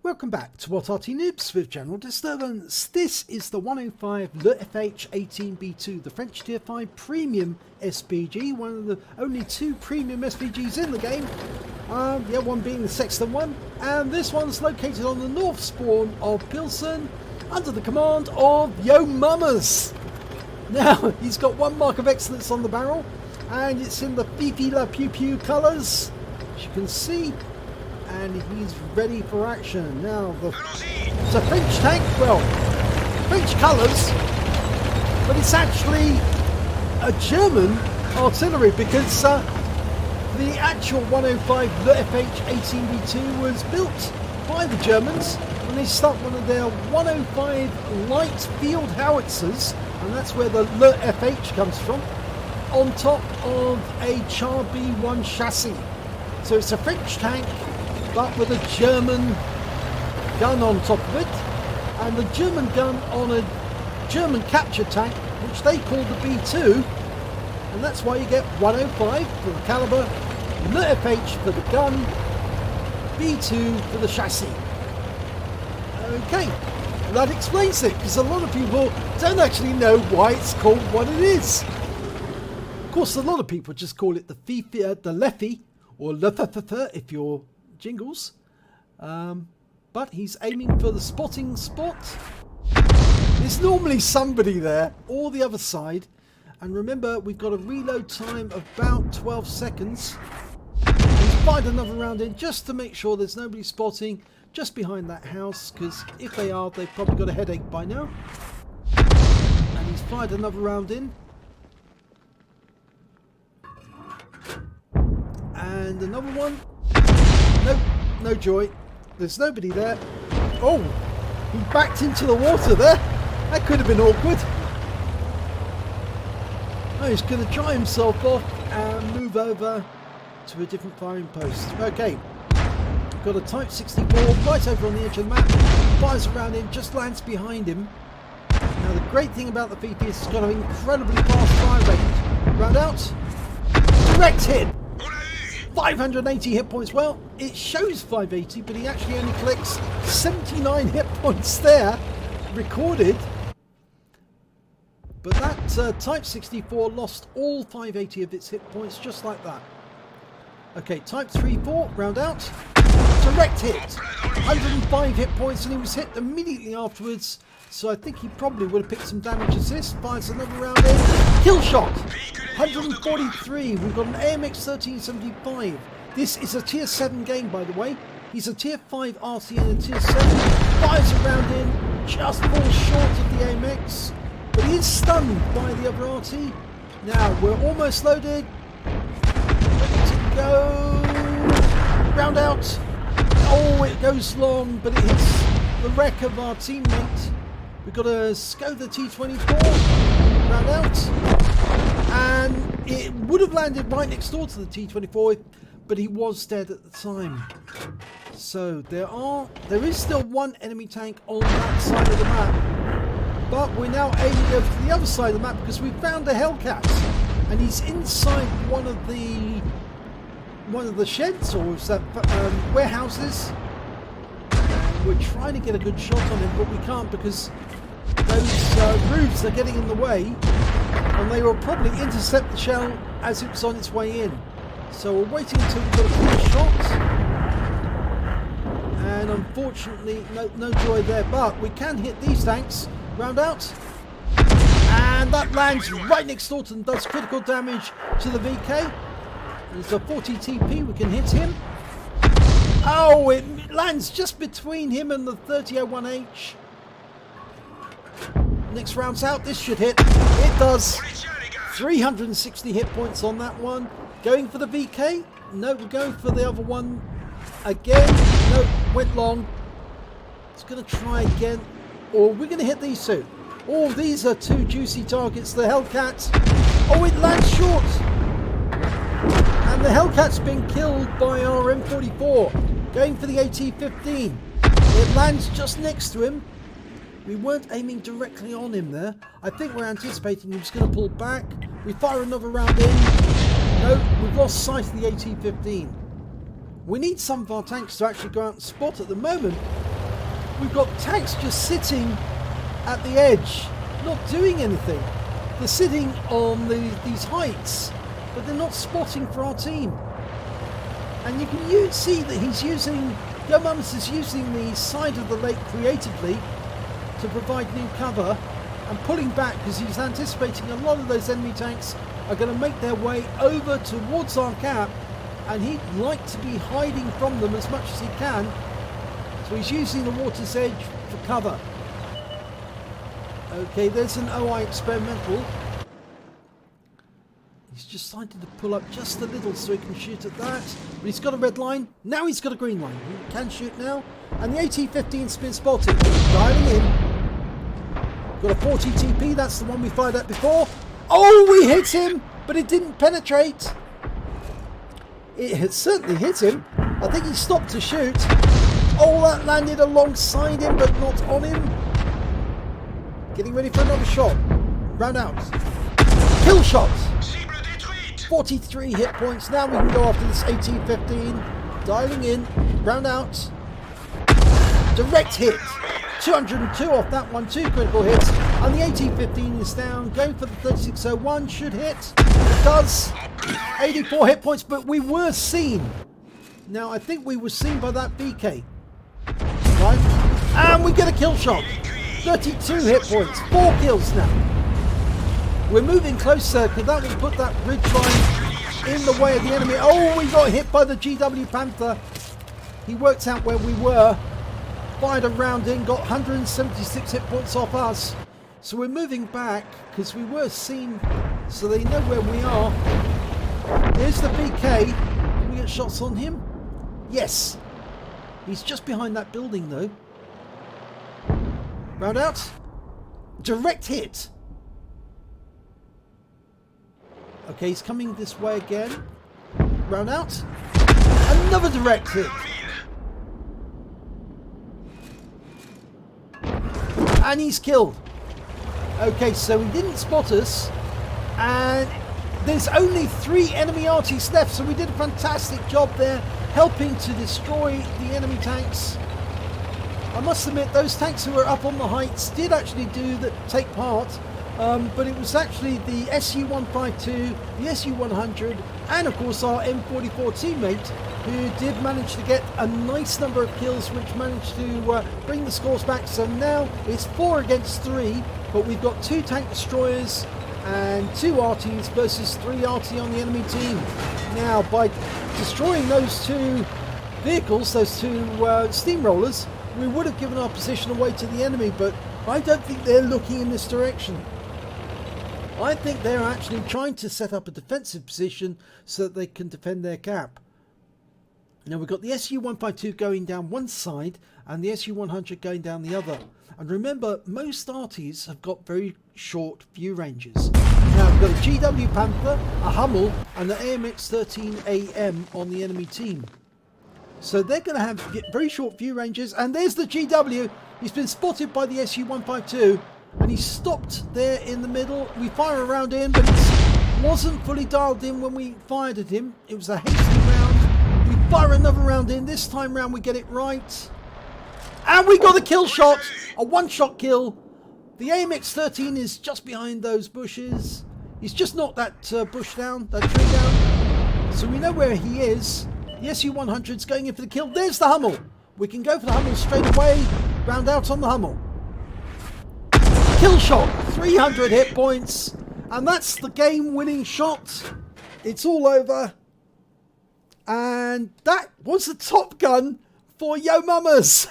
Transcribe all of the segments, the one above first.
Welcome back to what Arty Noobs with General Disturbance. This is the 105 leFH18B2, the French Tier 5 Premium SPG, one of the only two premium SPGs in the game. The other one being the Sexton one, and this one's located on the north spawn of Pilsen, under the command of YoMamas. Now, he's got one mark of excellence on the barrel, and it's in the Fifi La Pew Pew colours, as you can see. And he's ready for action. Now, it's a French tank, well, French colours, but it's actually a German artillery because the actual 105 leFH18B2 was built by the Germans when they stuck one of their 105 light field howitzers, and that's where the leFH comes from, on top of a Char B1 chassis. So it's a French tank, but with a German gun on top of it, and the German gun on a German capture tank, which they call the B2, and that's why you get 105 for the caliber, leFH for the gun, B2 for the chassis. Okay, that explains it, because a lot of people don't actually know why it's called what it is. Of course, a lot of people just call it the leFhy, or leFH if you're Jingles, but he's aiming for the spotting spot. There's normally somebody there or the other side, and remember we've got a reload time of about 12 seconds. He's fired another round in just to make sure there's nobody spotting just behind that house, because if they are, they've probably got a headache by now. And he's fired another round in, and another one. Nope, no joy. There's nobody there. Oh, he backed into the water there. That could have been awkward. Oh, he's going to dry himself off and move over to a different firing post. Okay, got a Type 64 right over on the edge of the map. Fires around him, just lands behind him. Now the great thing about the VP is it's got an incredibly fast fire rate. Round out. Direct hit. 580 hit points. Well, it shows 580, but he actually only collects 79 hit points there, recorded. But that Type 64 lost all 580 of its hit points just like that. Okay, Type 34, round out. Direct hit. 105 hit points, and he was hit immediately afterwards. So I think he probably would have picked some damage assist. Fires another round in. Kill shot. 143. We've got an AMX 1375. This is a tier 7 game, by the way. He's a tier 5 Arty and a tier 7. Fires a round in. Just falls short of the AMX. But he is stunned by the other Arty. Now, we're almost loaded. Ready to go. Round out. Oh, it goes long, but it hits the wreck of our teammate. We've got a Skoda T24, round out, and it would have landed right next door to the T24, but he was dead at the time. So there is still one enemy tank on that side of the map, but we're now aiming over to the other side of the map because we found a Hellcat, and he's inside one of the sheds, or is that warehouses. We're trying to get a good shot on him, but we can't because those roofs are getting in the way, and they will probably intercept the shell as it was on its way in. So we're waiting until we've got a clear shot, and unfortunately no joy there, but we can hit these tanks. Round out, and that lands right next door to them, does critical damage to the VK. There's a 40 TP, we can hit him. Oh, it lands just between him and the 3001H. Next round's out, this should hit. It does. 360 hit points on that one. Going for the VK? No, we're going for the other one again. No, went long. It's going to try again. Or we're going to hit these two. Oh, these are two juicy targets. The Hellcat. Oh, it lands short. And the Hellcat's been killed by our M44. Going for the AT-15. It lands just next to him. We weren't aiming directly on him there. I think we're anticipating he was going to pull back. We fire another round in. No, we've lost sight of the AT-15. We need some of our tanks to actually go out and spot at the moment. we've got tanks just sitting at the edge, not doing anything. They're sitting on these heights, but they're not spotting for our team. And you can see that he's using, YoMamas is using the side of the lake creatively to provide new cover and pulling back because he's anticipating a lot of those enemy tanks are going to make their way over towards our cap, and he'd like to be hiding from them as much as he can. So he's using the water's edge for cover. Okay, there's an OI experimental. He's just starting to pull up just a little so he can shoot at that. But he's got a red line. Now he's got a green line. He can shoot now. And the AT-15's been spotted. Diving in. Got a 40 TP. That's the one we fired at before. Oh, we hit him, but it didn't penetrate. It had certainly hit him. I think he stopped to shoot. Oh, that landed alongside him, but not on him. Getting ready for another shot. Round out. Kill shot. 43 hit points. Now we can go after this AT-15. Dialing in. Round out. Direct hit. 202 off that one. 2 critical hits. And the AT-15 is down. Going for the 3601. Should hit. It does. 84 hit points. But we were seen. Now I think we were seen by that BK. Right. And we get a kill shot. 32 hit points. 4 kills now. We're moving closer because that will put that ridge line in the way of the enemy. Oh, we got hit by the GW Panther. He worked out where we were. Fired a round in, got 176 hit points off us. So we're moving back because we were seen, so they know where we are. Here's the BK. Can we get shots on him? Yes. He's just behind that building though. Round out. Direct hit. Okay, he's coming this way again. Round out. Another direct hit. And he's killed. Okay, so he didn't spot us. And there's only 3 enemy Artys left, so we did a fantastic job there helping to destroy the enemy tanks. I must admit, those tanks who were up on the heights did actually take part. But it was actually the SU-152, the SU-100, and of course our M44 teammate who did manage to get a nice number of kills, which managed to bring the scores back. So now it's 4 against 3, but we've got 2 tank destroyers and 2 Artys versus 3 Arty on the enemy team. Now, by destroying those 2 vehicles, those 2 steamrollers, we would have given our position away to the enemy, but I don't think they're looking in this direction. I think they're actually trying to set up a defensive position so that they can defend their cap. Now we've got the SU-152 going down one side and the SU-100 going down the other. And remember, most Artys have got very short view ranges. Now we've got a GW Panther, a Hummel and an AMX-13AM on the enemy team. So they're going to have very short view ranges. And there's the GW. He's been spotted by the SU-152. And he stopped there in the middle. We fire a round in, but it wasn't fully dialed in when we fired at him. It was a hasty round. We fire another round in. This time round we get it right. And we got a kill shot. A one-shot kill. The AMX-13 is just behind those bushes. He's just knocked that bush down, that tree down. So we know where he is. The SU-100's going in for the kill. There's the Hummel. We can go for the Hummel straight away. Round out on the Hummel. Kill shot, 300 hit points, and that's the game-winning shot. It's all over, and that was the Top Gun for YoMamas.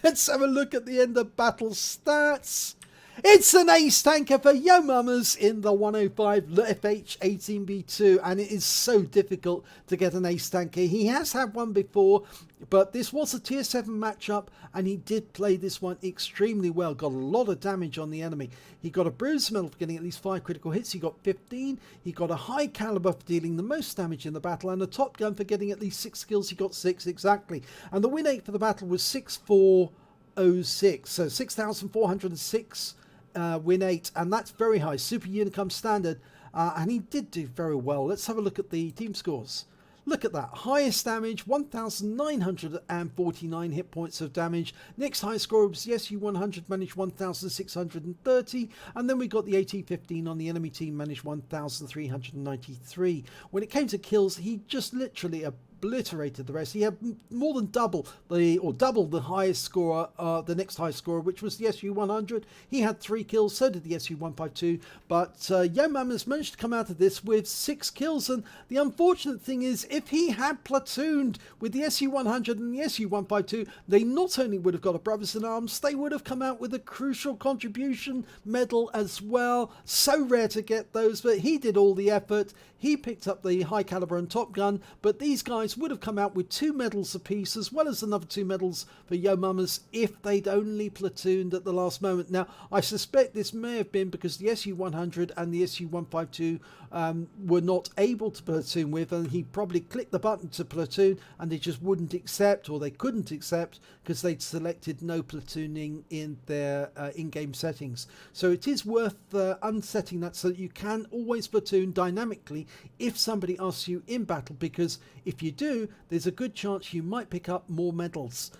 Let's have a look at the end of battle stats. It's an ace tanker for YoMamas in the 105 leFH18B2, and it is so difficult to get an ace tanker. He has had one before, but this was a tier 7 matchup, and he did play this one extremely well. Got a lot of damage on the enemy. He got a bruise medal for getting at least 5 critical hits. He got 15. He got a high caliber for dealing the most damage in the battle, and a Top Gun for getting at least 6 kills. He got 6 exactly. And the win rate for the battle was 6406, so 6,406 win 8, and that's very high. Super Unicum standard, and he did do very well. Let's have a look at the team scores. Look at that, highest damage, 1,949 hit points of damage. Next highest score was the SU-100, managed 1,630, and then we got the AT-15 on the enemy team, managed 1,393. When it came to kills, he just literally obliterated the rest. He had more than double the highest scorer, the next highest scorer, which was the SU-100. He had 3 kills, so did the SU-152, but YoMamas managed to come out of this with 6 kills, and the unfortunate thing is, if he had platooned with the SU-100 and the SU-152, they not only would have got a Brothers in Arms, they would have come out with a crucial contribution medal as well. So rare to get those, but he did all the effort. He picked up the high caliber and Top Gun, but these guys would have come out with 2 medals apiece, as well as another 2 medals for YoMamas if they'd only platooned at the last moment. Now, I suspect this may have been because the SU-100 and the SU-152 were not able to platoon with, and he probably clicked the button to platoon and they just wouldn't accept, or they couldn't accept, because they'd selected no platooning in their in-game settings. So it is worth unsetting that so that you can always platoon dynamically if somebody asks you in battle, because if you do, there's a good chance you might pick up more medals.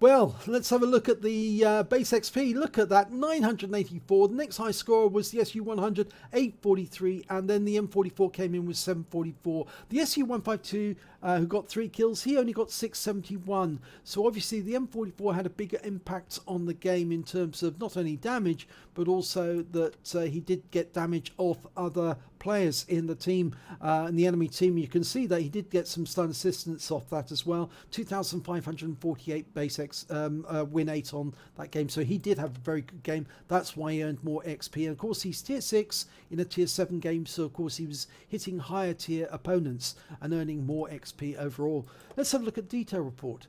Well, let's have a look at the base XP. Look at that, 984. The next high score was the SU-100, 843, and then the M44 came in with 744. The SU-152, who got 3 kills, he only got 671. So obviously the M44 had a bigger impact on the game in terms of not only damage, but also that he did get damage off other players in the team, in the enemy team. You can see that he did get some stun assistance off that as well. 2,548 base win 8 on that game, so he did have a very good game. That's why he earned more XP, and of course he's tier 6 in a tier 7 game, so of course he was hitting higher tier opponents and earning more XP overall. Let's have a look at detail report.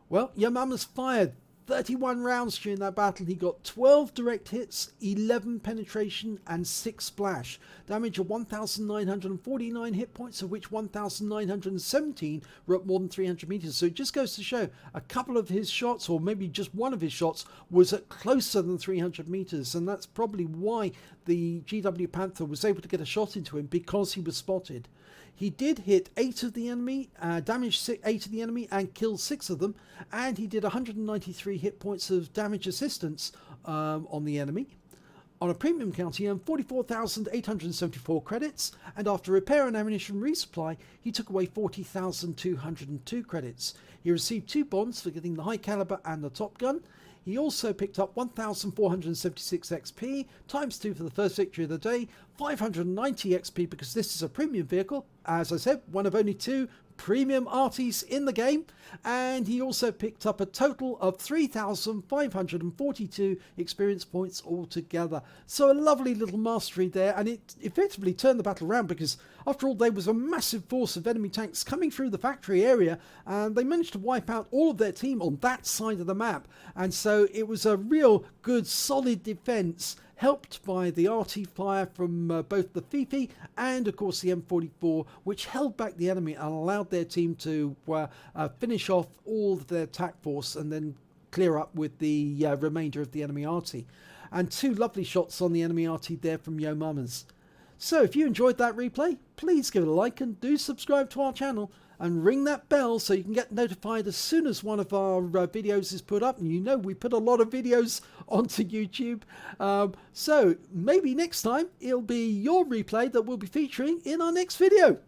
Well, YoMamas fired 31 rounds during that battle. He got 12 direct hits, 11 penetration and 6 splash. Damage of 1,949 hit points, of which 1,917 were at more than 300 meters. So it just goes to show a couple of his shots, or maybe just one of his shots, was at closer than 300 meters, and that's probably why the GW Panther was able to get a shot into him, because he was spotted. He did hit 8 of the enemy, damaged 8 of the enemy and killed 6 of them, and he did 193 hit points of damage assistance on the enemy. On a premium count, he earned 44,874 credits, and after repair and ammunition resupply, he took away 40,202 credits. He received 2 bonds for getting the high caliber and the Top Gun. He also picked up 1,476 XP, times 2 for the first victory of the day, 590 XP because this is a premium vehicle, as I said, one of only 2 premium Artys in the game, and he also picked up a total of 3,542 experience points altogether. So a lovely little mastery there, and it effectively turned the battle around, because after all there was a massive force of enemy tanks coming through the factory area, and they managed to wipe out all of their team on that side of the map, and so it was a real good solid defense, helped by the Arty fire from both the Fifi and of course the M44, which held back the enemy and allowed their team to finish off all of their attack force and then clear up with the remainder of the enemy Arty. And 2 lovely shots on the enemy Arty there from YoMamas. So if you enjoyed that replay, please give it a like and do subscribe to our channel and ring that bell so you can get notified as soon as one of our videos is put up. And you know we put a lot of videos onto YouTube, so maybe next time it'll be your replay that we'll be featuring in our next video.